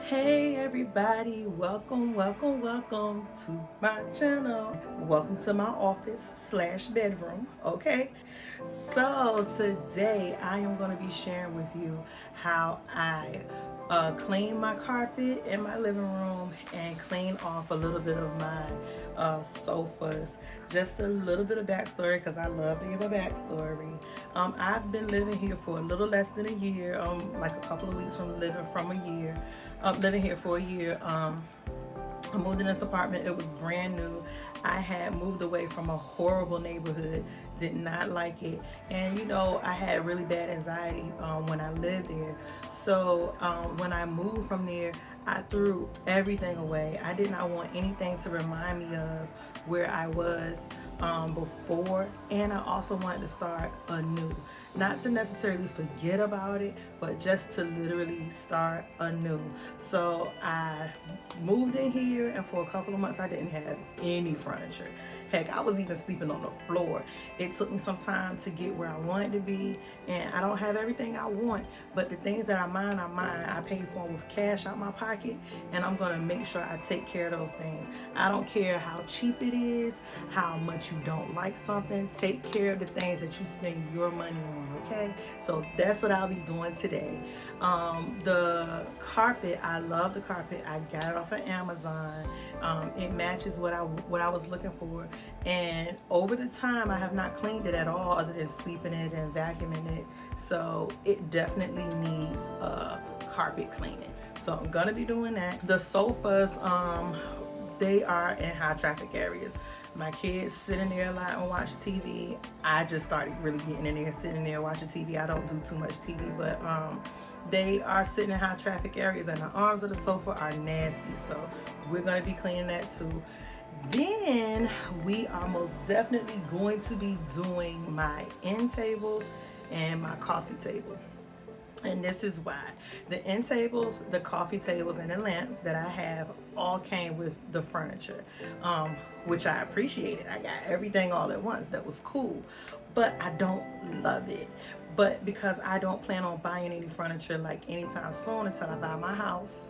Hey everybody, welcome to my channel. Welcome to my office slash bedroom, okay? So today I am going to be sharing with you how I clean my carpet in my living room and clean off a little bit of my sofas. Just a little bit of backstory because I love to give a backstory. I've been living here for a little less than a year, like a couple of weeks from living here for a year. I moved in this apartment. It was brand new. I had moved away from a horrible neighborhood, did not like it, and I had really bad anxiety when I lived there. So when I moved from there, I threw everything away. I did not want anything to remind me of where I was before, and I also wanted to start anew. Not to necessarily forget about it, but just to literally start anew. So I moved in here, and for a couple of months I didn't have any furniture. Heck, I was even sleeping on the floor. It took me some time to get where I wanted to be, and I don't have everything I want, but the things that are mine are mine. I paid for them with cash out my pocket, and I'm gonna make sure I take care of those things. I don't care how cheap it is, how much you don't like something. Take care of the things that you spend your money on, okay? So that's what I'll be doing today. The carpet, I love the carpet. I got it off of Amazon. It matches what I was looking for, and over the time I have not cleaned it at all other than sweeping it and vacuuming it. So it definitely needs carpet cleaning. So I'm gonna be doing that. The sofas, they are in high traffic areas. My kids sit in there a lot and watch TV. I just started really getting in there, sitting there watching TV. I don't do too much TV, but they are sitting in high traffic areas, and the arms of the sofa are nasty. So we're gonna be cleaning that too. Then we are most definitely going to be doing my end tables and my coffee table. And this is why. The end tables, the coffee tables, and the lamps that I have all came with the furniture, which I appreciated. I got everything all at once. That was cool. But I don't love it. But because I don't plan on buying any furniture like anytime soon until I buy my house,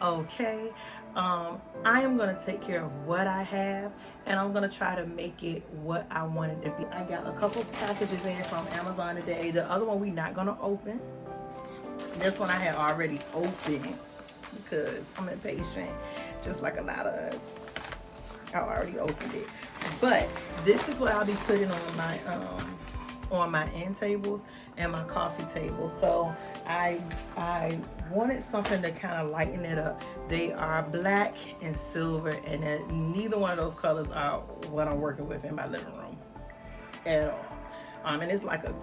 okay, I am going to take care of what I have, and I'm going to try to make it what I want it to be. I got a couple packages in from Amazon today. The other one we're not going to open. This one I had already opened because I'm impatient, just like a lot of us. I already opened it. But this is what I'll be putting on my end tables and my coffee table. So I wanted something to kind of lighten it up. They are black and silver, and neither one of those colors are what I'm working with in my living room at all. And it's like a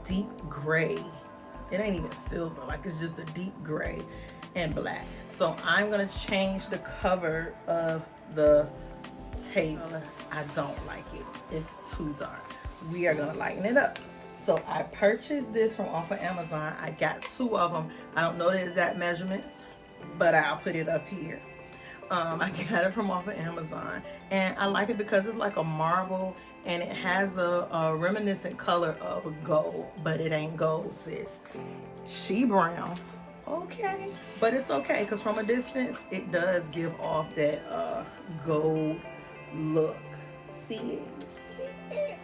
deep gray. It ain't even silver, like it's just a deep gray and black. So I'm gonna change the cover of the table. I don't like it. It's too dark. We are gonna lighten it up. So I purchased this from off of Amazon. I got two of them. I don't know the exact measurements, but I'll put it up here. I got it from off of Amazon, and I like it because it's like a marble, and it has a reminiscent color of gold, but it ain't gold, sis. She brown. Okay, but it's okay because from a distance it does give off that gold look. See it? See it?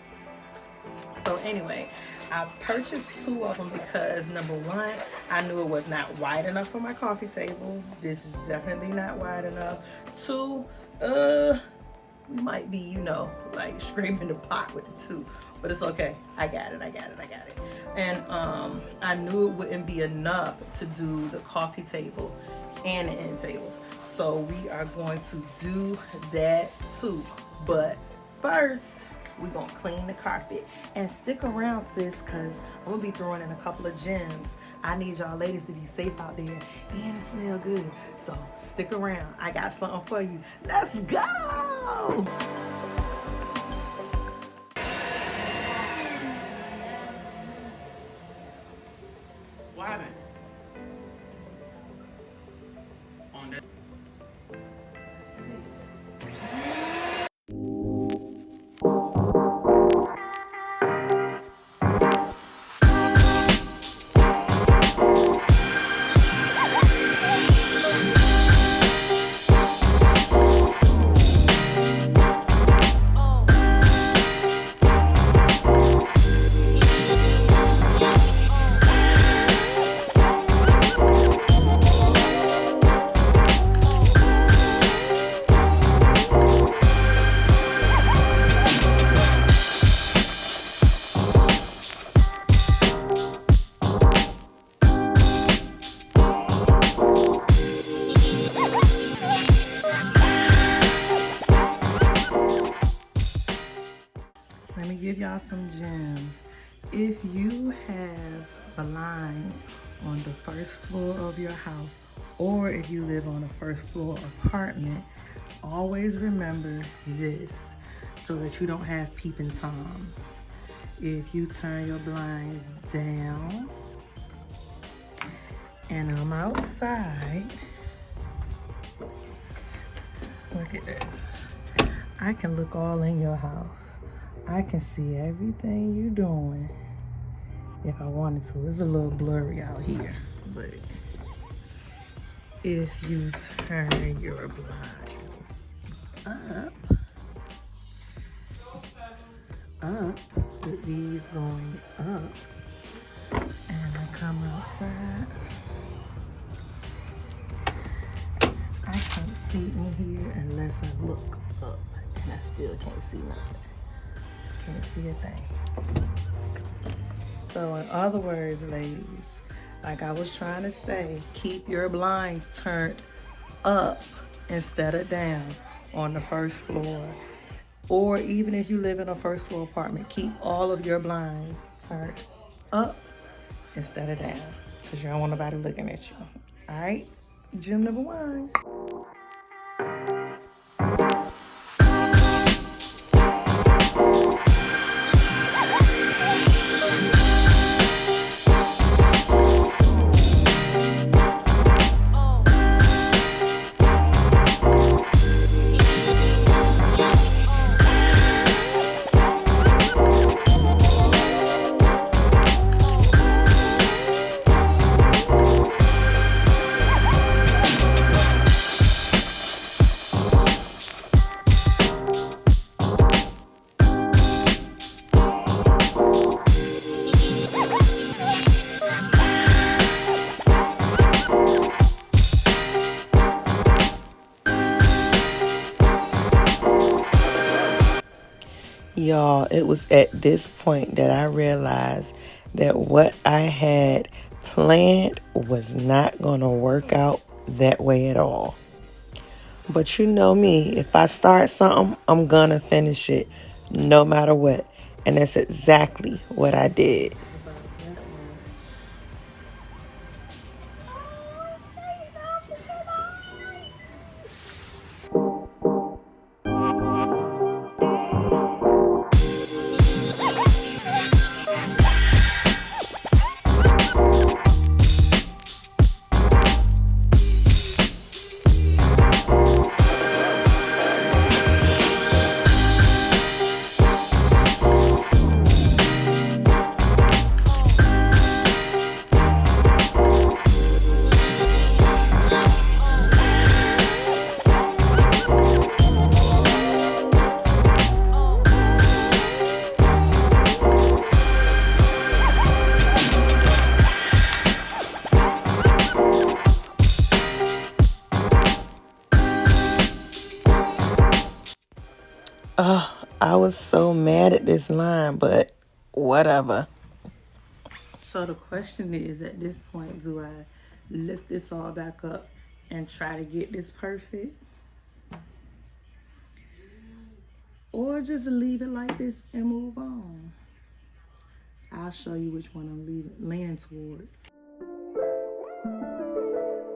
So anyway, I purchased two of them because number one, I knew it was not wide enough for my coffee table. This is definitely not wide enough. Two, we might be, like scraping the pot with the two, but it's okay. I got it. And I knew it wouldn't be enough to do the coffee table and the end tables. So we are going to do that too. But first, we're gonna clean the carpet. And stick around, sis, because I'm gonna be throwing in a couple of gems. I need y'all ladies to be safe out there, and it smell good. So stick around. I got something for you. Let's go! What happened? On that. Let's see. y'all some gems. If you have blinds on the first floor of your house, or if you live on a first floor apartment, always remember this so that you don't have peeping toms. If you turn your blinds down and I'm outside, look at this. I can look all in your house. I can see everything you're doing if I wanted to. It's a little blurry out here, but if you turn your blinds up, with these going up, and I come outside, I can't see in here unless I look up, and I still can't see nothing. Can't see a thing. So in other words, ladies, like I was trying to say, keep your blinds turned up instead of down on the first floor. Or even if you live in a first floor apartment, keep all of your blinds turned up instead of down, because you don't want nobody looking at you. All right, gem number 1. Y'all, it was at this point that I realized that what I had planned was not going to work out that way at all. But you know me, if I start something, I'm going to finish it no matter what. And that's exactly what I did. I was so mad at this line, but whatever. So the question is, at this point, do I lift this all back up and try to get this perfect? Or just leave it like this and move on? I'll show you which one I'm leaning towards,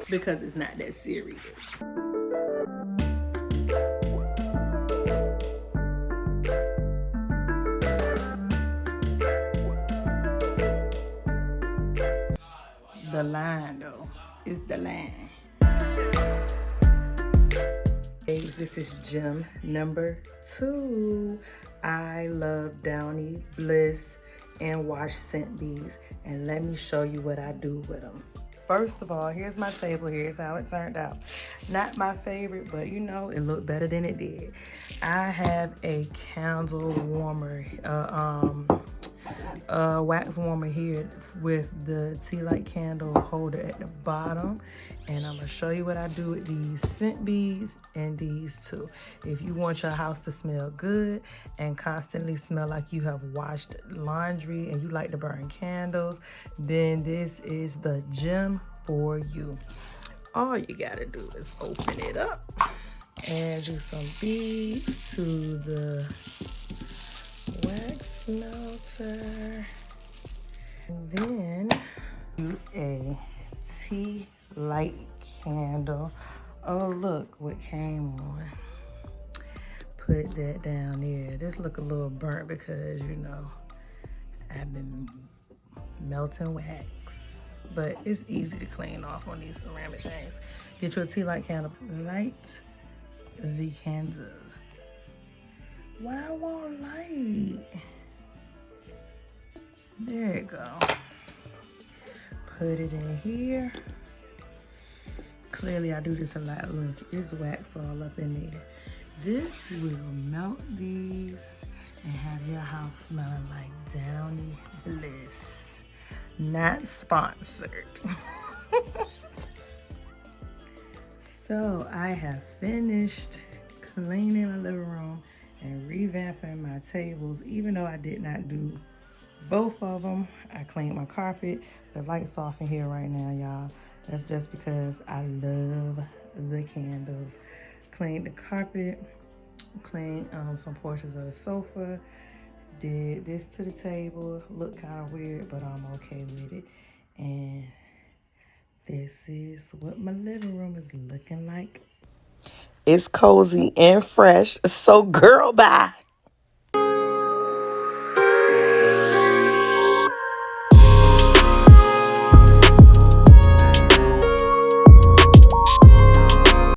because it's not that serious. The line, though, is the line. This is gem number 2. I love Downy, Bliss, and Wash scent beads. And let me show you what I do with them. First of all, here's my table. Here's how it turned out. Not my favorite, but you know, it looked better than it did. I have a candle warmer, wax warmer here with the tea light candle holder at the bottom, and I'm gonna show you what I do with these scent beads and these two. If you want your house to smell good and constantly smell like you have washed laundry and you like to burn candles, then this is the gem for you. All you gotta do is open it up, add you some beads to the wax smelter. And then do a tea light candle. Oh, look what came on. Put that down there. This look a little burnt because, you know, I've been melting wax. But it's easy to clean off on these ceramic things. Get your tea light candle. Light the candle. Why won't light? There you go. Put it in here. Clearly I do this a lot. Look, it's wax all up in there. This will melt these and have your house smelling like Downy Bliss. Not sponsored. So I have finished cleaning my living room and revamping my tables. Even though I did not do both of them, I cleaned my carpet. The light's off in here right now, y'all. That's just because I love the candles. Cleaned the carpet, cleaned some portions of the sofa, did this to the table. Looked kind of weird, but I'm okay with it. And this is what my living room is looking like. It's cozy and fresh. So girl, bye.